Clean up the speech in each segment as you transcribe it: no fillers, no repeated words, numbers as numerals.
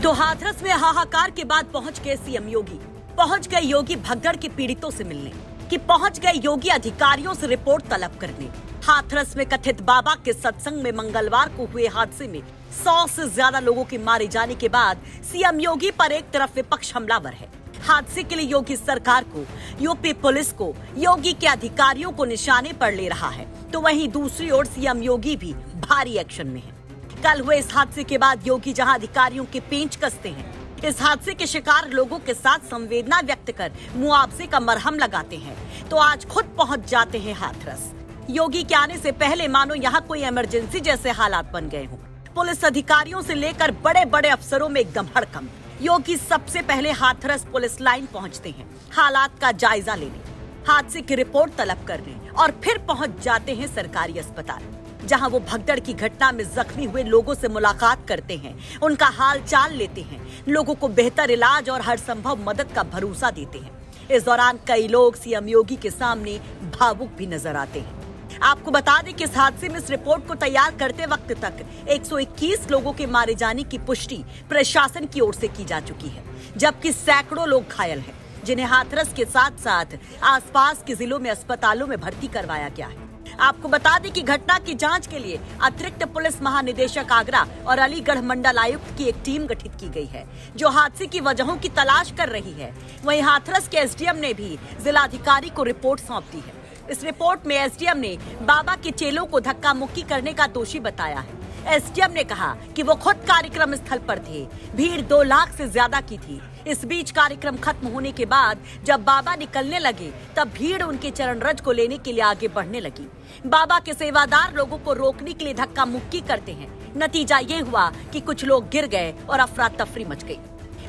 तो हाथरस में हाहाकार के बाद पहुंच गए सीएम योगी। पहुंच गए योगी भगदड़ के पीड़ितों से मिलने, कि पहुंच गए योगी अधिकारियों से रिपोर्ट तलब करने। हाथरस में कथित बाबा के सत्संग में मंगलवार को हुए हादसे में 100 से ज्यादा लोगों के मारे जाने के बाद सीएम योगी पर एक तरफ विपक्ष हमलावर है। हादसे के लिए योगी सरकार को, यूपी पुलिस को, योगी के अधिकारियों को निशाने पर ले रहा है, तो वहीं दूसरी ओर सीएम योगी भी भारी एक्शन में है। कल हुए इस हादसे के बाद योगी जहां अधिकारियों के पेंच कसते हैं, इस हादसे के शिकार लोगों के साथ संवेदना व्यक्त कर मुआवजे का मरहम लगाते हैं, तो आज खुद पहुंच जाते हैं हाथरस। योगी के आने से पहले मानो यहाँ कोई इमरजेंसी जैसे हालात बन गए हों। पुलिस अधिकारियों से लेकर बड़े बड़े अफसरों में एकदम हड़कंप। योगी सबसे पहले हाथरस पुलिस लाइन पहुंचते हैं, हालात का जायजा लेने, हादसे की रिपोर्ट तलब करने, और फिर पहुंच जाते हैं सरकारी अस्पताल, जहां वो भगदड़ की घटना में जख्मी हुए लोगों से मुलाकात करते हैं, उनका हाल चाल लेते हैं, लोगों को बेहतर इलाज और हर संभव मदद का भरोसा देते हैं। इस दौरान कई लोग सीएम योगी के सामने भावुक भी नजर आते हैं। आपको बता दें कि इस हादसे में इस रिपोर्ट को तैयार करते वक्त तक 121 लोगों के मारे जाने की पुष्टि प्रशासन की ओर से की जा चुकी है, जबकि सैकड़ों लोग घायल हैं, जिन्हें हाथरस के साथ साथ आसपास के जिलों में अस्पतालों में भर्ती करवाया गया है। आपको बता दें कि घटना की जांच के लिए अतिरिक्त पुलिस महानिदेशक आगरा और अलीगढ़ मंडल आयुक्त की एक टीम गठित की गई है, जो हादसे की वजहों की तलाश कर रही है। वहीं हाथरस के एसडीएम ने भी जिलाधिकारी को रिपोर्ट सौंप दी है। इस रिपोर्ट में एसडीएम ने बाबा के चेलों को धक्का मुक्की करने का दोषी बताया है। एसडीएम ने कहा कि वो खुद कार्यक्रम स्थल पर थे, भीड़ 2 लाख से ज्यादा की थी। इस बीच कार्यक्रम खत्म होने के बाद जब बाबा निकलने लगे, तब भीड़ उनके चरण रज को लेने के लिए आगे बढ़ने लगी। बाबा के सेवादार लोगों को रोकने के लिए धक्का मुक्की करते हैं। नतीजा ये हुआ कि कुछ लोग गिर गए और अफरा तफरी मच गई।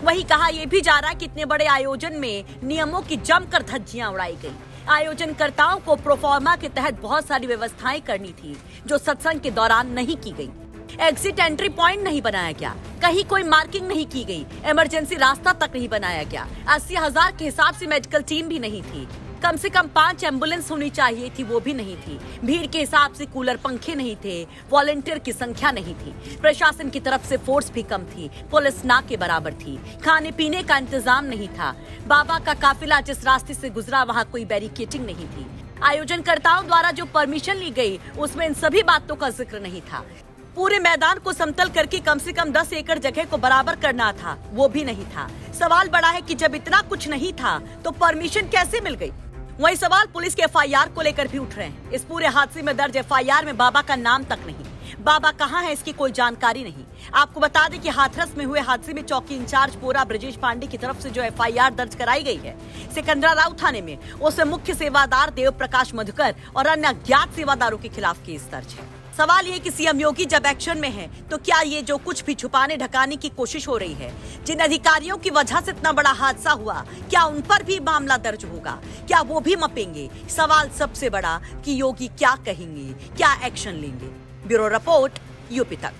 वहीं कहा यह भी जा रहा है कि इतने बड़े आयोजन में नियमों की जमकर धज्जियां उड़ाई गई। आयोजनकर्ताओं को प्रोफॉर्मा के तहत बहुत सारी व्यवस्थाएं करनी थी, जो सत्संग के दौरान नहीं की गई। एग्जिट एंट्री पॉइंट नहीं बनाया गया, कहीं कोई मार्किंग नहीं की गई, इमरजेंसी रास्ता तक नहीं बनाया गया, 80,000 के हिसाब से मेडिकल टीम भी नहीं थी, कम से कम 5 एम्बुलेंस होनी चाहिए थी, वो भी नहीं थी, भीड़ के हिसाब से कूलर पंखे नहीं थे, वॉलंटियर की संख्या नहीं थी, प्रशासन की तरफ से फोर्स भी कम थी, पुलिस ना के बराबर थी, खाने पीने का इंतजाम नहीं था, बाबा का काफिला जिस रास्ते से गुजरा वहाँ कोई बैरिकेडिंग नहीं थी, आयोजनकर्ताओं द्वारा जो परमिशन ली गई उसमें इन सभी बातों का जिक्र नहीं था। पूरे मैदान को समतल करके कम से कम 10 एकड़ जगह को बराबर करना था, वो भी नहीं था। सवाल बड़ा है कि जब इतना कुछ नहीं था तो परमिशन कैसे मिल गई। वही सवाल पुलिस के एफआईआर को लेकर भी उठ रहे हैं। इस पूरे हादसे में दर्ज एफआईआर में बाबा का नाम तक नहीं, बाबा कहाँ है इसकी कोई जानकारी नहीं। आपको बता दें कि हाथरस में हुए हादसे में चौकी इंचार्ज पोरा ब्रजेश पांडे की तरफ से जो एफआईआर दर्ज कराई गई है सिकंदराबाद थाने में, उसमें मुख्य सेवादार देव प्रकाश मधुकर और अन्य अज्ञात सेवादारों के खिलाफ केस दर्ज है। सवाल ये कि सीएम योगी जब एक्शन में है, तो क्या ये जो कुछ भी छुपाने ढकाने की कोशिश हो रही है, जिन अधिकारियों की वजह से इतना बड़ा हादसा हुआ, क्या उन पर भी मामला दर्ज होगा, क्या वो भी मपेंगे? सवाल सबसे बड़ा कि योगी क्या कहेंगे, क्या एक्शन लेंगे। ब्यूरो रिपोर्ट, यूपी तक।